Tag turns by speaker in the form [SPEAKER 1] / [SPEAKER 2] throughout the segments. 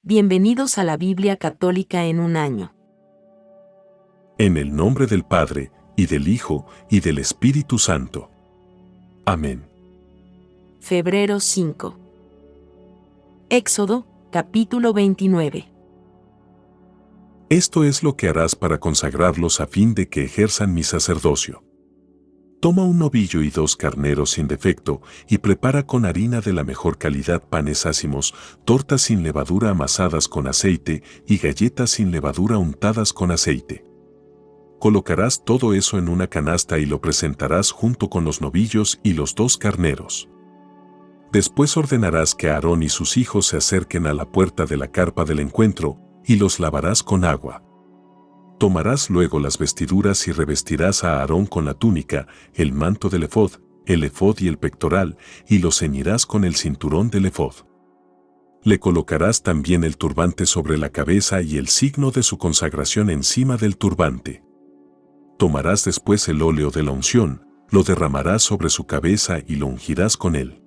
[SPEAKER 1] Bienvenidos a la Biblia Católica en un año.
[SPEAKER 2] En el nombre del Padre, y del Hijo, y del Espíritu Santo. Amén.
[SPEAKER 1] Febrero 5. Éxodo, capítulo 29.
[SPEAKER 2] Esto es lo que harás para consagrarlos a fin de que ejerzan mi sacerdocio. Toma un novillo y 2 carneros sin defecto, y prepara con harina de la mejor calidad panes ácimos, tortas sin levadura amasadas con aceite, y galletas sin levadura untadas con aceite. Colocarás todo eso en una canasta y lo presentarás junto con los novillos y los 2 carneros. Después ordenarás que Aarón y sus hijos se acerquen a la puerta de la carpa del encuentro, y los lavarás con agua. Tomarás luego las vestiduras y revestirás a Aarón con la túnica, el manto del efod, el efod y el pectoral, y lo ceñirás con el cinturón del efod. Le colocarás también el turbante sobre la cabeza y el signo de su consagración encima del turbante. Tomarás después el óleo de la unción, lo derramarás sobre su cabeza y lo ungirás con él.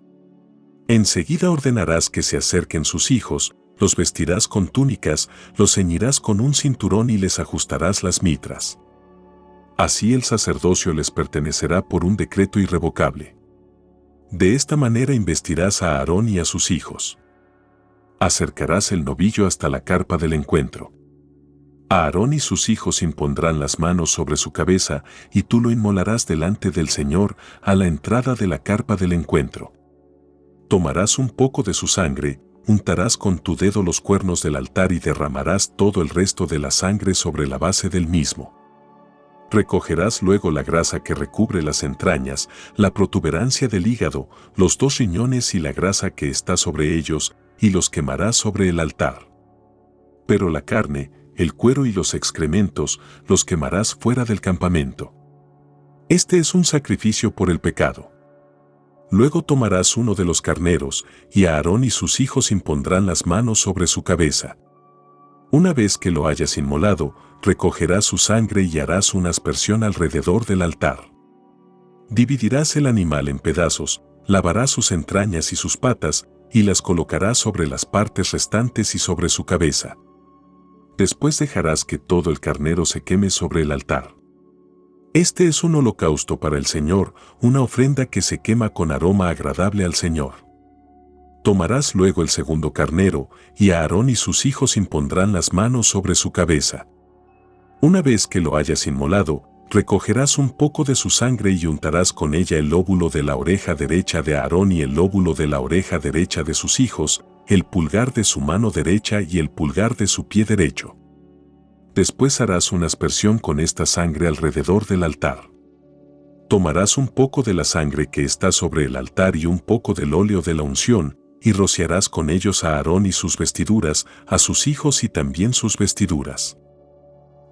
[SPEAKER 2] Enseguida ordenarás que se acerquen sus hijos, los vestirás con túnicas, los ceñirás con un cinturón y les ajustarás las mitras. Así el sacerdocio les pertenecerá por un decreto irrevocable. De esta manera investirás a Aarón y a sus hijos. Acercarás el novillo hasta la carpa del encuentro. Aarón y sus hijos impondrán las manos sobre su cabeza y tú lo inmolarás delante del Señor a la entrada de la carpa del encuentro. Tomarás un poco de su sangre, untarás con tu dedo los cuernos del altar y derramarás todo el resto de la sangre sobre la base del mismo. Recogerás luego la grasa que recubre las entrañas, la protuberancia del hígado, los 2 riñones y la grasa que está sobre ellos, y los quemarás sobre el altar. Pero la carne, el cuero y los excrementos los quemarás fuera del campamento. Este es un sacrificio por el pecado. Luego tomarás uno de los carneros, y Aarón y sus hijos impondrán las manos sobre su cabeza. Una vez que lo hayas inmolado, recogerás su sangre y harás una aspersión alrededor del altar. Dividirás el animal en pedazos, lavarás sus entrañas y sus patas, y las colocarás sobre las partes restantes y sobre su cabeza. Después dejarás que todo el carnero se queme sobre el altar. Este es un holocausto para el Señor, una ofrenda que se quema con aroma agradable al Señor. Tomarás luego el segundo carnero, y Aarón y sus hijos impondrán las manos sobre su cabeza. Una vez que lo hayas inmolado, recogerás un poco de su sangre y untarás con ella el lóbulo de la oreja derecha de Aarón y el lóbulo de la oreja derecha de sus hijos, el pulgar de su mano derecha y el pulgar de su pie derecho. Después harás una aspersión con esta sangre alrededor del altar. Tomarás un poco de la sangre que está sobre el altar y un poco del óleo de la unción, y rociarás con ellos a Aarón y sus vestiduras, a sus hijos y también sus vestiduras.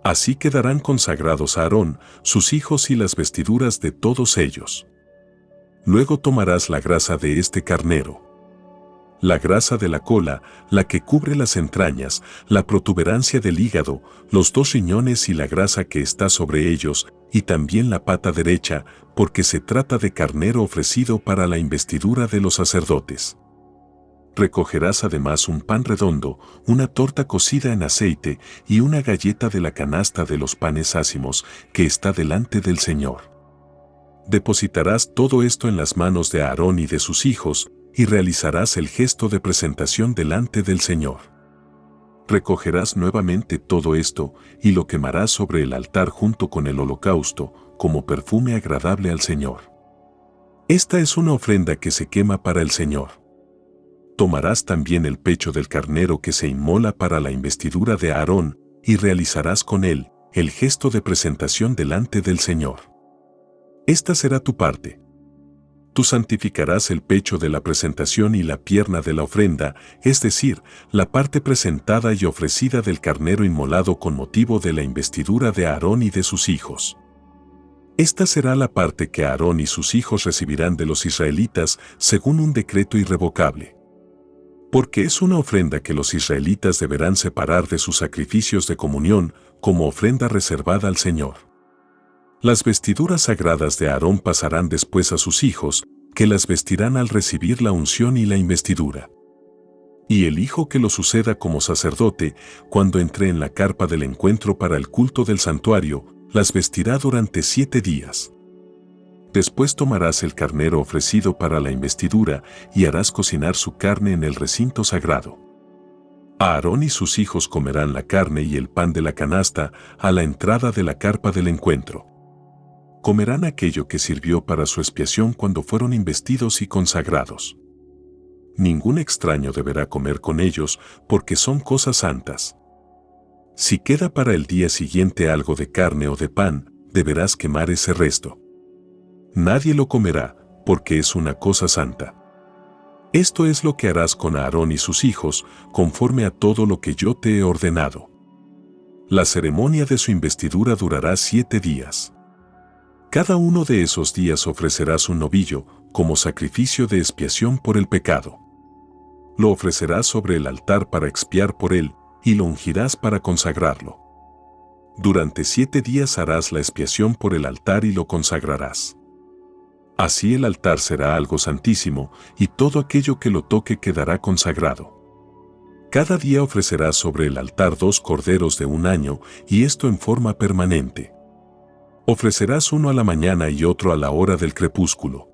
[SPEAKER 2] Así quedarán consagrados a Aarón, sus hijos y las vestiduras de todos ellos. Luego tomarás la grasa de este carnero, la grasa de la cola, la que cubre las entrañas, la protuberancia del hígado, los 2 riñones y la grasa que está sobre ellos, y también la pata derecha, porque se trata de carnero ofrecido para la investidura de los sacerdotes. Recogerás además un pan redondo, una torta cocida en aceite y una galleta de la canasta de los panes ácimos que está delante del Señor. Depositarás todo esto en las manos de Aarón y de sus hijos, y realizarás el gesto de presentación delante del Señor. Recogerás nuevamente todo esto, y lo quemarás sobre el altar junto con el holocausto, como perfume agradable al Señor. Esta es una ofrenda que se quema para el Señor. Tomarás también el pecho del carnero que se inmola para la investidura de Aarón, y realizarás con él el gesto de presentación delante del Señor. Esta será tu parte. Tú santificarás el pecho de la presentación y la pierna de la ofrenda, es decir, la parte presentada y ofrecida del carnero inmolado con motivo de la investidura de Aarón y de sus hijos. Esta será la parte que Aarón y sus hijos recibirán de los israelitas según un decreto irrevocable. Porque es una ofrenda que los israelitas deberán separar de sus sacrificios de comunión como ofrenda reservada al Señor. Las vestiduras sagradas de Aarón pasarán después a sus hijos, que las vestirán al recibir la unción y la investidura. Y el hijo que lo suceda como sacerdote, cuando entre en la carpa del encuentro para el culto del santuario, las vestirá durante 7 días. Después tomarás el carnero ofrecido para la investidura y harás cocinar su carne en el recinto sagrado. Aarón y sus hijos comerán la carne y el pan de la canasta a la entrada de la carpa del encuentro. Comerán aquello que sirvió para su expiación cuando fueron investidos y consagrados. Ningún extraño deberá comer con ellos porque son cosas santas. Si queda para el día siguiente algo de carne o de pan, deberás quemar ese resto. Nadie lo comerá, porque es una cosa santa. Esto es lo que harás con Aarón y sus hijos, conforme a todo lo que yo te he ordenado. La ceremonia de su investidura durará 7 días. Cada uno de esos días ofrecerás un novillo, como sacrificio de expiación por el pecado. Lo ofrecerás sobre el altar para expiar por él, y lo ungirás para consagrarlo. Durante 7 días harás la expiación por el altar y lo consagrarás. Así el altar será algo santísimo, y todo aquello que lo toque quedará consagrado. Cada día ofrecerás sobre el altar 2 corderos de 1 año, y esto en forma permanente. Ofrecerás uno a la mañana y otro a la hora del crepúsculo.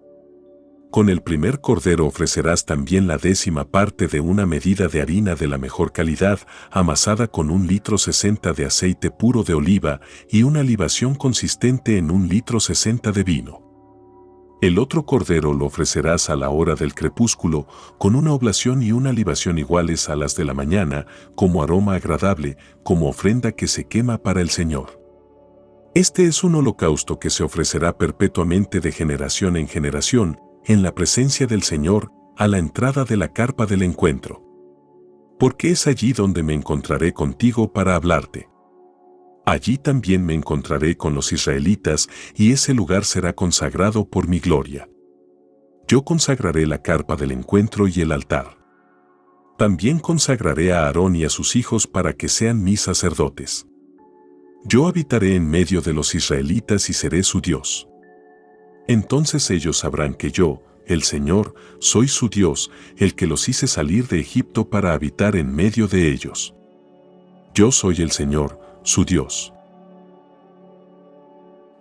[SPEAKER 2] Con el primer cordero ofrecerás también la 10ª parte de una medida de harina de la mejor calidad, amasada con 1,60 litros de aceite puro de oliva y una libación consistente en 1,60 litros de vino. El otro cordero lo ofrecerás a la hora del crepúsculo, con una oblación y una libación iguales a las de la mañana, como aroma agradable, como ofrenda que se quema para el Señor. Este es un holocausto que se ofrecerá perpetuamente de generación en generación, en la presencia del Señor, a la entrada de la carpa del encuentro. Porque es allí donde me encontraré contigo para hablarte. Allí también me encontraré con los israelitas, y ese lugar será consagrado por mi gloria. Yo consagraré la carpa del encuentro y el altar. También consagraré a Aarón y a sus hijos para que sean mis sacerdotes. Yo habitaré en medio de los israelitas y seré su Dios. Entonces ellos sabrán que yo, el Señor, soy su Dios, el que los hice salir de Egipto para habitar en medio de ellos. Yo soy el Señor, su Dios.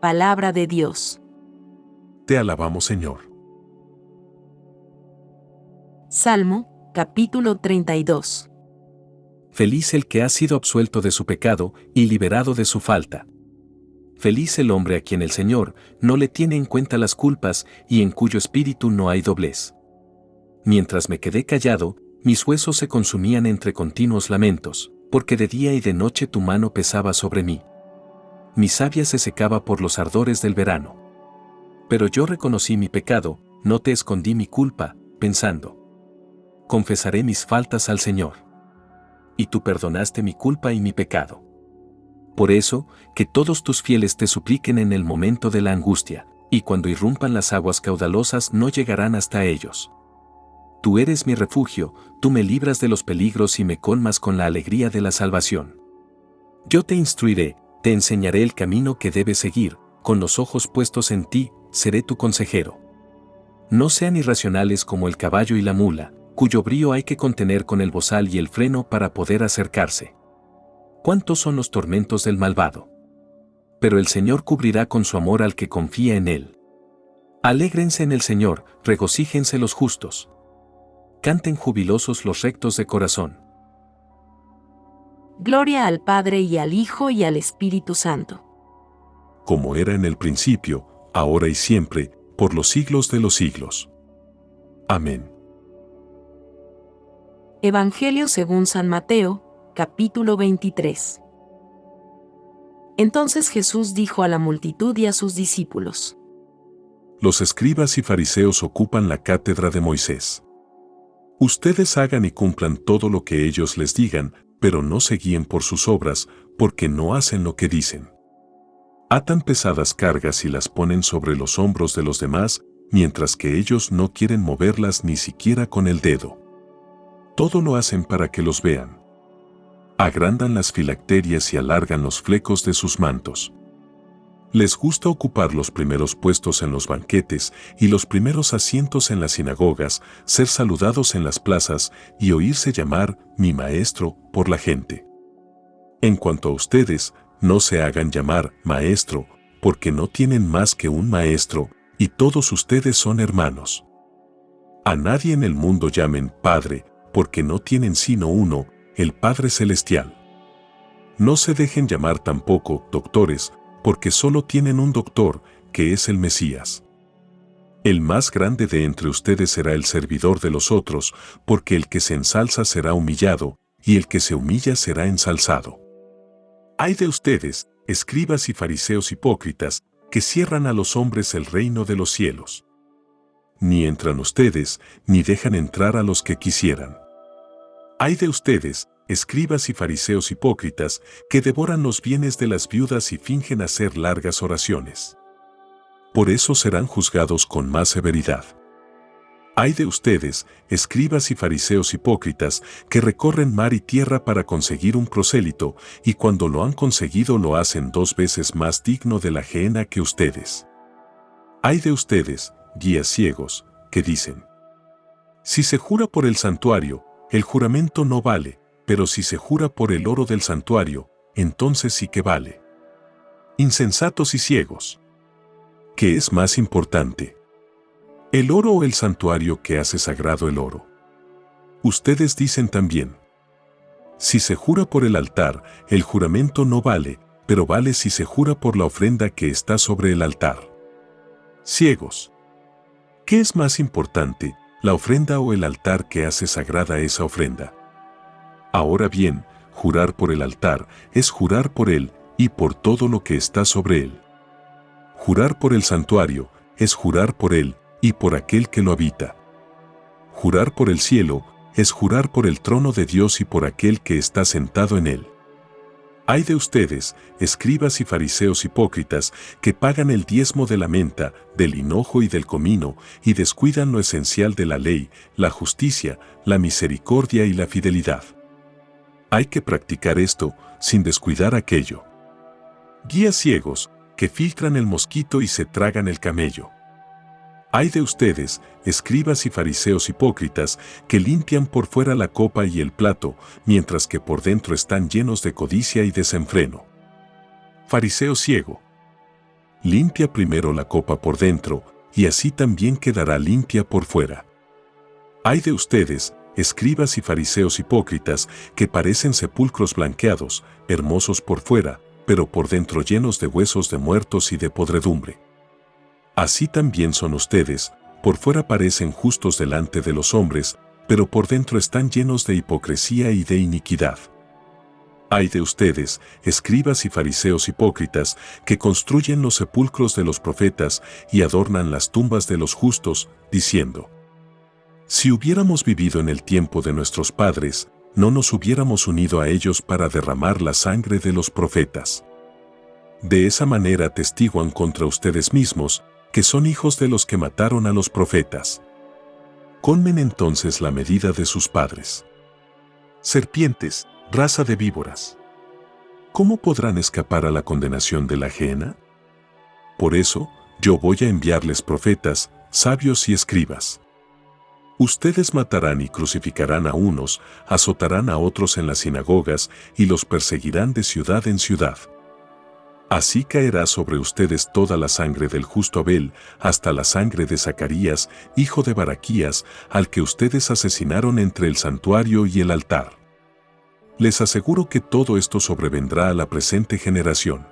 [SPEAKER 1] Palabra de Dios.
[SPEAKER 2] Te alabamos, Señor.
[SPEAKER 1] Salmo, capítulo 32.
[SPEAKER 3] Feliz el que ha sido absuelto de su pecado y liberado de su falta. Feliz el hombre a quien el Señor no le tiene en cuenta las culpas y en cuyo espíritu no hay doblez. Mientras me quedé callado, mis huesos se consumían entre continuos lamentos, porque de día y de noche tu mano pesaba sobre mí. Mi savia se secaba por los ardores del verano. Pero yo reconocí mi pecado, no te escondí mi culpa, pensando: confesaré mis faltas al Señor. Y tú perdonaste mi culpa y mi pecado. Por eso, que todos tus fieles te supliquen en el momento de la angustia, y cuando irrumpan las aguas caudalosas no llegarán hasta ellos. Tú eres mi refugio, tú me libras de los peligros y me colmas con la alegría de la salvación. Yo te instruiré, te enseñaré el camino que debes seguir, con los ojos puestos en ti, seré tu consejero. No sean irracionales como el caballo y la mula, cuyo brío hay que contener con el bozal y el freno para poder acercarse. ¿Cuántos son los tormentos del malvado? Pero el Señor cubrirá con su amor al que confía en Él. Alégrense en el Señor, regocíjense los justos. Canten jubilosos los rectos de corazón.
[SPEAKER 1] Gloria al Padre y al Hijo y al Espíritu Santo.
[SPEAKER 2] Como era en el principio, ahora y siempre, por los siglos de los siglos. Amén.
[SPEAKER 1] Evangelio según San Mateo, capítulo 23. Entonces Jesús dijo a la multitud y a sus discípulos:
[SPEAKER 2] Los escribas y fariseos ocupan la cátedra de Moisés. Ustedes hagan y cumplan todo lo que ellos les digan, pero no se guíen por sus obras, porque no hacen lo que dicen. Atan pesadas cargas y las ponen sobre los hombros de los demás, mientras que ellos no quieren moverlas ni siquiera con el dedo. Todo lo hacen para que los vean. Agrandan las filacterias y alargan los flecos de sus mantos. Les gusta ocupar los primeros puestos en los banquetes y los primeros asientos en las sinagogas, ser saludados en las plazas y oírse llamar mi maestro por la gente. En cuanto a ustedes, no se hagan llamar maestro, porque no tienen más que un maestro, y todos ustedes son hermanos. A nadie en el mundo llamen Padre, porque no tienen sino uno, el Padre Celestial. No se dejen llamar tampoco doctores, porque solo tienen un doctor, que es el Mesías. El más grande de entre ustedes será el servidor de los otros, porque el que se ensalza será humillado, y el que se humilla será ensalzado. Ay de ustedes, escribas y fariseos hipócritas, que cierran a los hombres el reino de los cielos. Ni entran ustedes, ni dejan entrar a los que quisieran. Ay de ustedes, escribas y fariseos hipócritas, que devoran los bienes de las viudas y fingen hacer largas oraciones. Por eso serán juzgados con más severidad. Ay de ustedes, escribas y fariseos hipócritas, que recorren mar y tierra para conseguir un prosélito, y cuando lo han conseguido lo hacen 2 veces más digno de la gehenna que ustedes. Ay de ustedes, guías ciegos, que dicen: si se jura por el santuario, el juramento no vale, pero si se jura por el oro del santuario, entonces sí que vale. Insensatos y ciegos. ¿Qué es más importante? ¿El oro o el santuario que hace sagrado el oro? Ustedes dicen también: si se jura por el altar, el juramento no vale, pero vale si se jura por la ofrenda que está sobre el altar. Ciegos. ¿Qué es más importante, la ofrenda o el altar que hace sagrada esa ofrenda? Ahora bien, jurar por el altar es jurar por él y por todo lo que está sobre él. Jurar por el santuario es jurar por él y por aquel que lo habita. Jurar por el cielo es jurar por el trono de Dios y por aquel que está sentado en él. Ay de ustedes, escribas y fariseos hipócritas, que pagan el diezmo de la menta, del hinojo y del comino, y descuidan lo esencial de la ley, la justicia, la misericordia y la fidelidad. Hay que practicar esto, sin descuidar aquello. Guías ciegos, que filtran el mosquito y se tragan el camello. Ay de ustedes, escribas y fariseos hipócritas, que limpian por fuera la copa y el plato, mientras que por dentro están llenos de codicia y desenfreno. Fariseo ciego. Limpia primero la copa por dentro, y así también quedará limpia por fuera. Ay de ustedes, escribas y fariseos hipócritas, que parecen sepulcros blanqueados, hermosos por fuera, pero por dentro llenos de huesos de muertos y de podredumbre. Así también son ustedes, por fuera parecen justos delante de los hombres, pero por dentro están llenos de hipocresía y de iniquidad. Ay de ustedes, escribas y fariseos hipócritas, que construyen los sepulcros de los profetas y adornan las tumbas de los justos, diciendo: si hubiéramos vivido en el tiempo de nuestros padres, no nos hubiéramos unido a ellos para derramar la sangre de los profetas. De esa manera atestiguan contra ustedes mismos, que son hijos de los que mataron a los profetas. Colmen entonces la medida de sus padres. Serpientes, raza de víboras. ¿Cómo podrán escapar a la condenación de la gehenna? Por eso, yo voy a enviarles profetas, sabios y escribas. Ustedes matarán y crucificarán a unos, azotarán a otros en las sinagogas y los perseguirán de ciudad en ciudad. Así caerá sobre ustedes toda la sangre del justo Abel, hasta la sangre de Zacarías, hijo de Baraquías, al que ustedes asesinaron entre el santuario y el altar. Les aseguro que todo esto sobrevendrá a la presente generación.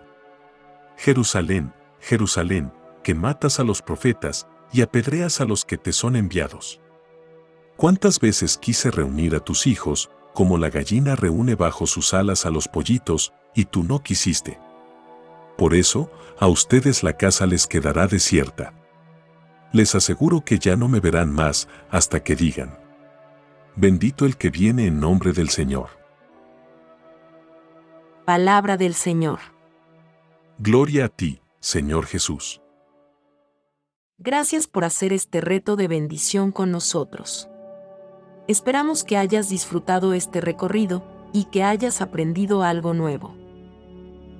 [SPEAKER 2] Jerusalén, Jerusalén, que matas a los profetas y apedreas a los que te son enviados. ¿Cuántas veces quise reunir a tus hijos, como la gallina reúne bajo sus alas a los pollitos, y tú no quisiste? Por eso, a ustedes la casa les quedará desierta. Les aseguro que ya no me verán más hasta que digan: bendito el que viene en nombre del Señor.
[SPEAKER 1] Palabra del Señor.
[SPEAKER 2] Gloria a ti, Señor Jesús.
[SPEAKER 1] Gracias por hacer este reto de bendición con nosotros. Esperamos que hayas disfrutado este recorrido y que hayas aprendido algo nuevo.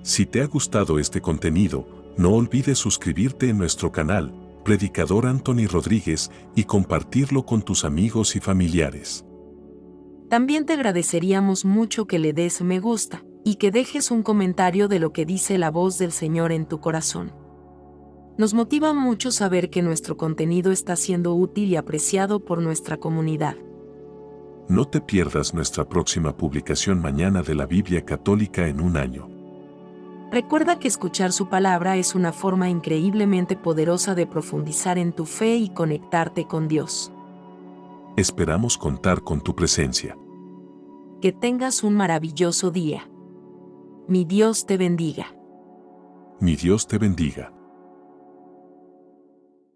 [SPEAKER 2] Si te ha gustado este contenido, No olvides suscribirte en nuestro canal, Predicador Anthony Rodríguez, y compartirlo con tus amigos y familiares.
[SPEAKER 1] También te agradeceríamos mucho que le des me gusta y que dejes un comentario de lo que dice la voz del Señor en tu corazón. Nos motiva mucho saber que nuestro contenido está siendo útil y apreciado por nuestra comunidad.
[SPEAKER 2] No te pierdas nuestra próxima publicación mañana de la Biblia Católica en un año.
[SPEAKER 1] Recuerda que escuchar su palabra es una forma increíblemente poderosa de profundizar en tu fe y conectarte con Dios.
[SPEAKER 2] Esperamos contar con tu presencia.
[SPEAKER 1] Que tengas un maravilloso día. Mi Dios te bendiga.
[SPEAKER 2] Mi Dios te bendiga.